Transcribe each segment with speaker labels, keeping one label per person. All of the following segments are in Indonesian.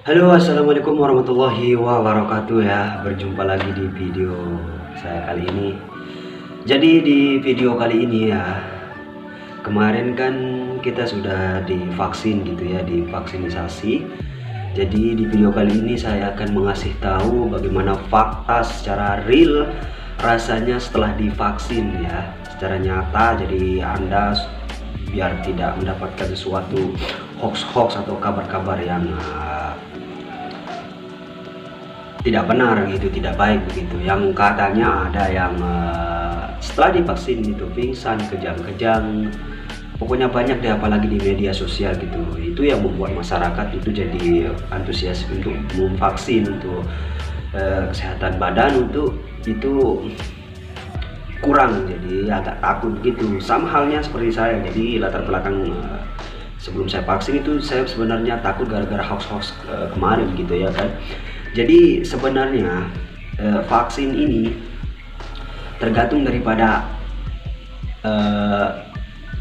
Speaker 1: Halo, assalamualaikum warahmatullahi wabarakatuh ya. Berjumpa lagi di video saya kali ini. Jadi di video kali ini ya, kemarin kan kita sudah divaksin gitu ya, divaksinisasi. Jadi di video kali ini saya akan mengasih tahu bagaimana fakta secara real rasanya setelah divaksin ya, secara nyata. Jadi Anda biar tidak mendapatkan suatu hoax-hoax atau kabar-kabar yang tidak benar gitu, tidak baik begitu. Yang katanya ada yang setelah divaksin itu pingsan, kejang-kejang, pokoknya banyak deh, apalagi di media sosial gitu. Itu yang membuat masyarakat itu jadi antusias untuk memvaksin, untuk kesehatan badan untuk itu kurang, jadi agak takut gitu. Sama halnya seperti saya, jadi latar belakang sebelum saya vaksin itu saya sebenarnya takut gara-gara hoax-hoax kemarin gitu ya kan. Jadi sebenarnya vaksin ini tergantung daripada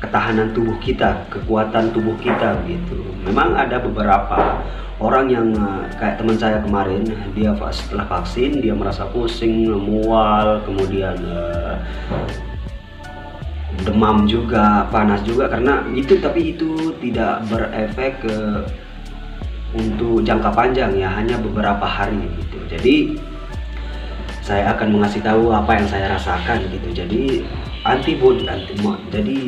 Speaker 1: ketahanan tubuh kita, kekuatan tubuh kita gitu. Memang ada beberapa orang yang kayak teman saya kemarin, dia setelah vaksin dia merasa pusing, mual, kemudian demam juga, panas juga karena itu, tapi itu tidak berefek untuk jangka panjang ya, hanya beberapa hari gitu. Jadi saya akan mengasih tahu apa yang saya rasakan gitu. Jadi jadi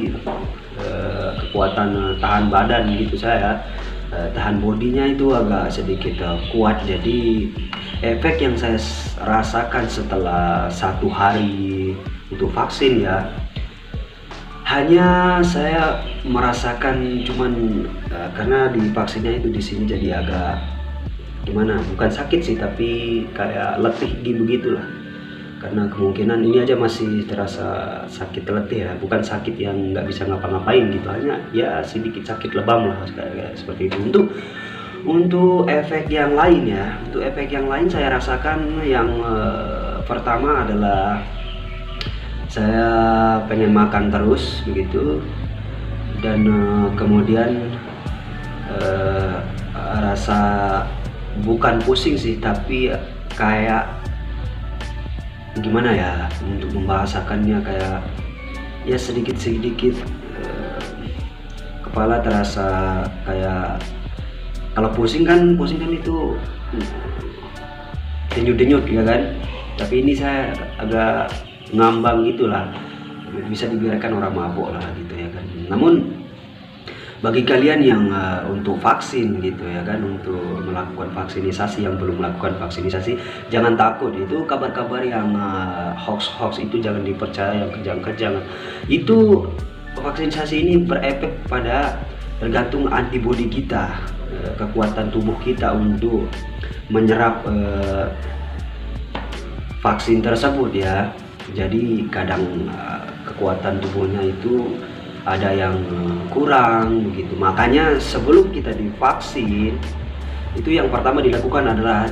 Speaker 1: kekuatan tahan badan gitu saya, tahan bodinya itu agak sedikit kuat. Jadi efek yang saya rasakan setelah 1 hari untuk vaksin ya, hanya saya merasakan cuman karena di vaksinnya itu di sini jadi agak gimana, bukan sakit sih tapi kayak letih gitu gitulah, karena kemungkinan ini aja masih terasa sakit letih ya, bukan sakit yang nggak bisa ngapa-ngapain gitu, hanya ya sedikit sakit lebam lah kayak seperti itu. Untuk efek yang lain ya, untuk efek yang lain saya rasakan yang pertama adalah saya pengen makan terus begitu, dan kemudian rasa bukan pusing sih tapi kayak gimana ya untuk membahasakannya, kayak ya sedikit-sedikit kepala terasa kayak, kalau pusing kan itu denyut-denyut ya kan, tapi ini saya agak ngambang gitulah, bisa dibiarkan orang mabuk lah gitu ya kan. Namun bagi kalian yang untuk vaksin gitu ya kan, untuk melakukan vaksinisasi, yang belum melakukan vaksinisasi, jangan takut. Itu kabar-kabar yang hoax-hoax itu jangan dipercaya, yang kejang-kejang. Itu vaksinisasi ini berefek pada tergantung antibodi kita, kekuatan tubuh kita untuk menyerap vaksin tersebut ya. Jadi kadang kekuatan tubuhnya itu ada yang kurang begitu. Makanya sebelum kita divaksin itu yang pertama dilakukan adalah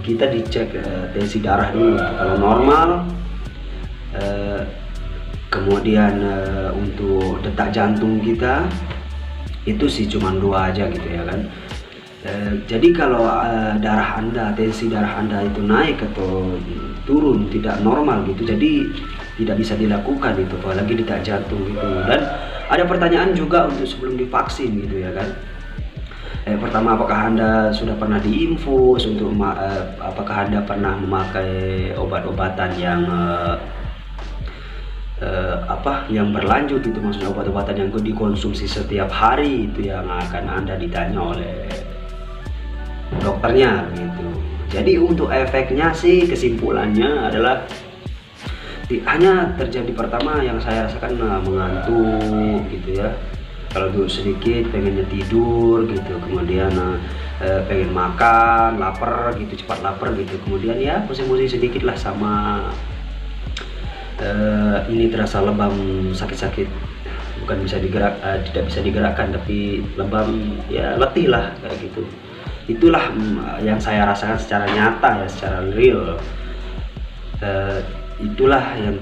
Speaker 1: kita dicek tensi darah dulu. Kalau normal, kemudian untuk detak jantung kita itu sih cuma 2 aja gitu ya kan. Jadi kalau darah Anda, tensi darah Anda itu naik atau turun tidak normal gitu, jadi tidak bisa dilakukan itu, apalagi detak jantung gitu. Dan ada pertanyaan juga untuk sebelum divaksin gitu ya kan. Pertama, apakah Anda sudah pernah diinfus, untuk apakah Anda pernah memakai obat-obatan yang yang berlanjut itu, maksudnya obat-obatan yang dikonsumsi setiap hari, itu yang akan Anda ditanya oleh dokternya gitu. Jadi untuk efeknya sih kesimpulannya adalah hanya terjadi pertama yang saya rasakan mengantuk gitu ya, kalau duduk sedikit pengennya tidur gitu, kemudian pengen makan, lapar gitu, cepat lapar gitu, kemudian ya pusing-pusing sedikit lah, sama ini terasa lebam, sakit-sakit, bukan bisa tidak bisa digerakkan tapi lebam ya, letih lah kayak gitu. Itulah yang saya rasakan secara nyata ya, secara real. Itulah yang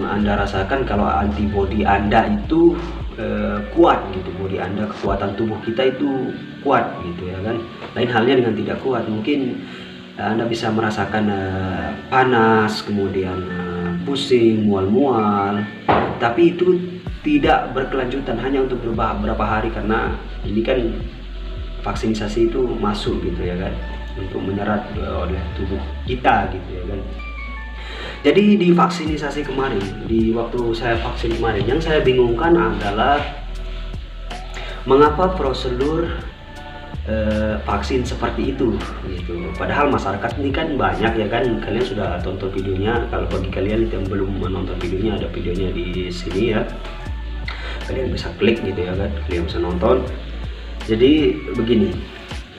Speaker 1: Anda rasakan kalau antibodi Anda itu kuat gitu, body Anda, kekuatan tubuh kita itu kuat gitu ya kan. Lain halnya dengan tidak kuat, mungkin Anda bisa merasakan panas, kemudian pusing, mual-mual, tapi itu tidak berkelanjutan, hanya untuk beberapa hari, karena ini kan vaksinasi itu masuk gitu ya kan, untuk menyerap oleh tubuh kita gitu ya kan. Jadi di vaksinasi kemarin, di waktu saya vaksin kemarin, yang saya bingungkan adalah mengapa prosedur vaksin seperti itu gitu. Padahal masyarakat ini kan banyak ya kan, kalian sudah tonton videonya. Kalau bagi kalian yang belum menonton videonya, ada videonya di sini ya, kalian bisa klik gitu ya kan, kalian bisa nonton. Jadi begini,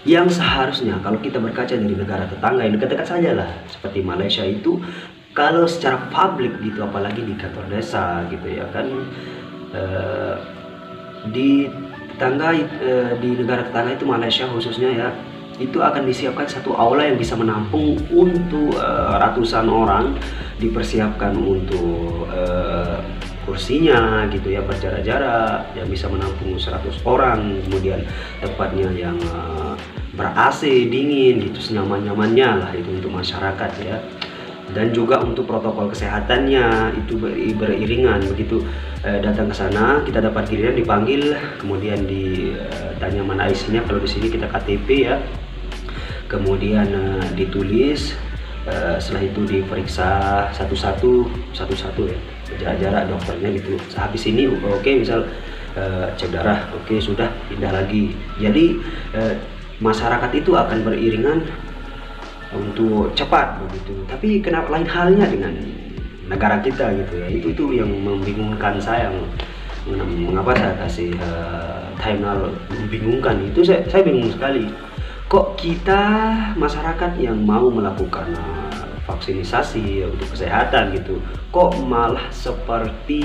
Speaker 1: yang seharusnya kalau kita berkaca dari negara tetangga yang dekat-dekat saja lah, seperti Malaysia itu, kalau secara publik gitu, apalagi di kantor desa gitu ya kan, di tetangga, di negara tetangga itu, Malaysia khususnya ya, itu akan disiapkan satu aula yang bisa menampung untuk ratusan orang, dipersiapkan untuk kursinya gitu ya, berjarak-jarak, yang bisa menampung 100 orang, kemudian tempatnya yang ber-AC, dingin gitu, senyaman-nyamannya lah itu untuk masyarakat ya. Dan juga untuk protokol kesehatannya itu beriringan, begitu datang ke sana kita dapat giliran dipanggil, kemudian ditanya mana isinya. Kalau di sini kita KTP ya, kemudian ditulis, setelah itu diperiksa satu-satu ya, jarak-jarak dokternya gitu. Habis ini oke, misal cek darah, oke sudah, pindah lagi. Jadi masyarakat itu akan beriringan untuk cepat begitu. Tapi kenapa lain halnya dengan negara kita gitu ya, itu yang membingungkan saya. Mengapa saya kasih timeline membingungkan itu, saya bingung sekali. Kok kita masyarakat yang mau melakukan vaksinasi untuk kesehatan gitu, kok malah seperti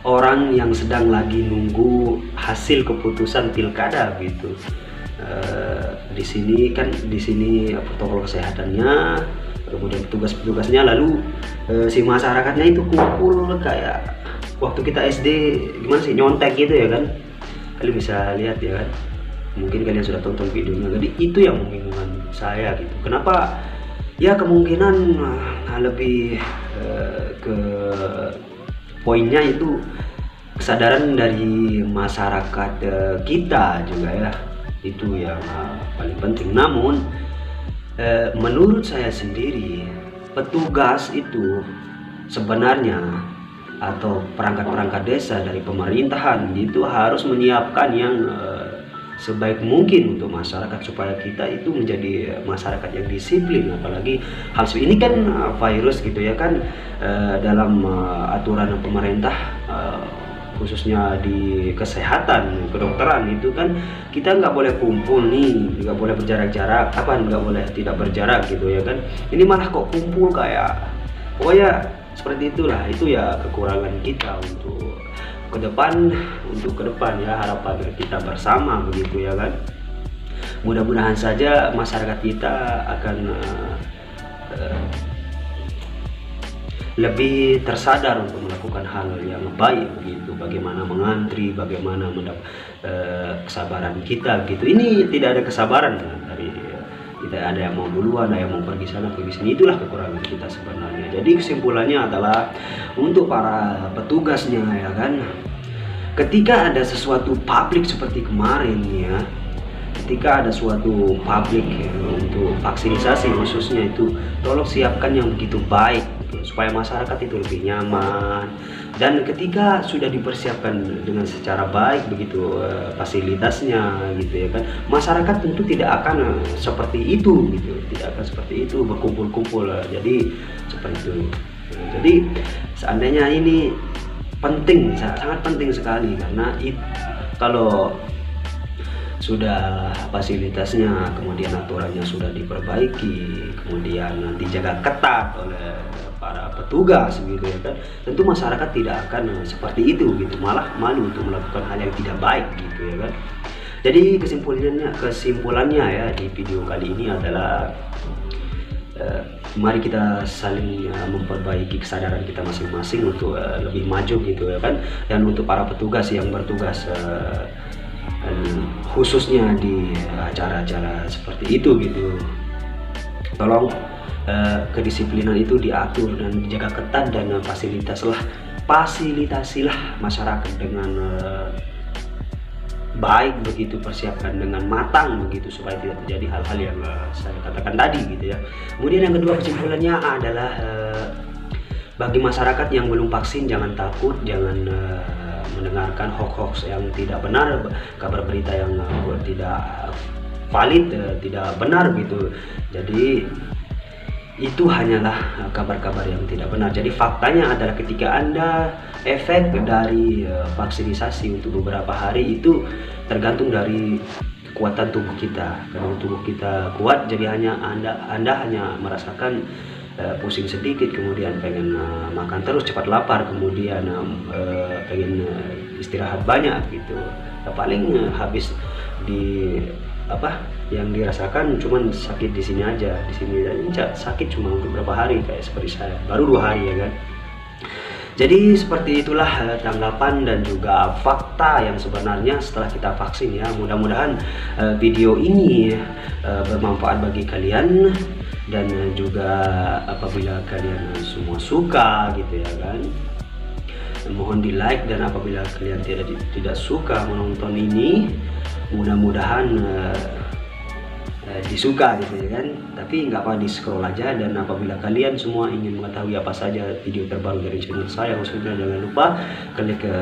Speaker 1: orang yang sedang lagi nunggu hasil keputusan pilkada gitu. Di sini kan, di sini protokol kesehatannya, kemudian petugas-petugasnya, lalu si masyarakatnya itu kumpul kayak waktu kita SD, gimana sih, nyontek gitu ya kan. Kalian bisa lihat ya kan, mungkin kalian sudah tonton videonya. Jadi itu yang membingungkan saya gitu. Kenapa? Ya kemungkinan lebih ke poinnya itu kesadaran dari masyarakat kita juga ya, itu yang paling penting. Namun menurut saya sendiri, petugas itu sebenarnya, atau perangkat-perangkat desa dari pemerintahan itu harus menyiapkan yang sebaik mungkin untuk masyarakat, supaya kita itu menjadi masyarakat yang disiplin. Apalagi hal ini kan virus gitu ya kan, dalam aturan pemerintah, khususnya di kesehatan, kedokteran itu kan, kita nggak boleh kumpul nih, nggak boleh berjarak-jarak, nggak boleh tidak berjarak gitu ya kan. Ini malah kok kumpul kayak, pokoknya seperti itulah. Itu ya kekurangan kita untuk ke depan ya, harapan kita bersama begitu ya kan. Mudah-mudahan saja masyarakat kita akan lebih tersadar untuk melakukan hal yang baik begitu. Bagaimana mengantri, bagaimana kesabaran kita gitu. Ini tidak ada kesabaran dari kita, ada yang mau duluan, ada yang mau pergi sana pergi sini. Itulah kekurangan kita sebenarnya. Jadi kesimpulannya adalah untuk para petugasnya ya kan, ketika ada sesuatu publik seperti kemarin ya, ketika ada suatu publik untuk vaksinasi khususnya itu, tolong siapkan yang begitu baik supaya masyarakat itu lebih nyaman. Dan ketika sudah dipersiapkan dengan secara baik begitu fasilitasnya gitu ya kan, masyarakat tentu tidak akan seperti itu gitu, tidak akan seperti itu berkumpul-kumpul. Jadi seperti itu. Jadi seandainya ini penting, sangat penting sekali, karena kalau sudah fasilitasnya, kemudian aturannya sudah diperbaiki, kemudian dijaga ketat oleh para petugas gitu ya kan, tentu masyarakat tidak akan seperti itu gitu, malah malu untuk melakukan hal yang tidak baik gitu ya kan. Jadi kesimpulannya ya di video kali ini adalah mari kita saling memperbaiki kesadaran kita masing-masing untuk lebih maju gitu ya kan. Dan untuk para petugas yang bertugas khususnya di acara-acara seperti itu gitu, tolong kedisiplinan itu diatur dan dijaga ketat, dan fasilitasilah masyarakat dengan baik begitu, persiapkan dengan matang begitu supaya tidak terjadi hal-hal yang saya katakan tadi gitu ya. Kemudian yang kedua kesimpulannya adalah bagi masyarakat yang belum vaksin, jangan takut, jangan mendengarkan hoax yang tidak benar, kabar berita yang tidak valid, tidak benar gitu. Jadi itu hanyalah kabar-kabar yang tidak benar. Jadi faktanya adalah ketika Anda efek dari vaksinisasi untuk beberapa hari itu tergantung dari kekuatan tubuh kita. Kalau tubuh kita kuat, jadi Anda hanya merasakan pusing sedikit, kemudian pengen makan terus, cepat lapar, kemudian pengen istirahat banyak gitu. Paling habis di yang dirasakan cuman sakit di sini aja, di sini aja sakit cuma untuk beberapa hari, kayak seperti saya baru 2 hari ya kan. Jadi seperti itulah tanggapan dan juga fakta yang sebenarnya setelah kita vaksin ya. Mudah-mudahan video ini bermanfaat bagi kalian, dan juga apabila kalian semua suka gitu ya kan, mohon di like, dan apabila kalian tidak suka menonton ini, mudah-mudahan disuka gitu ya kan. Tapi nggak apa, di scroll aja. Dan apabila kalian semua ingin mengetahui apa saja video terbaru dari channel saya, khususnya jangan lupa klik ke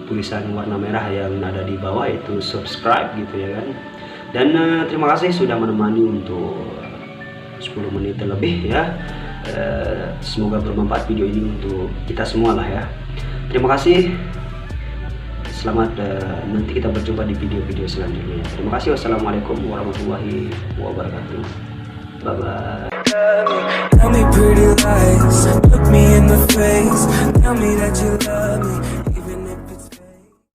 Speaker 1: tulisan warna merah yang ada di bawah, itu subscribe gitu ya kan. Dan terima kasih sudah menemani untuk 10 menit lebih ya. Semoga bermanfaat video ini untuk kita semua lah ya. Terima kasih. Selamat, nanti kita berjumpa di video-video selanjutnya. Terima kasih. Wassalamualaikum warahmatullahi wabarakatuh. Bye bye.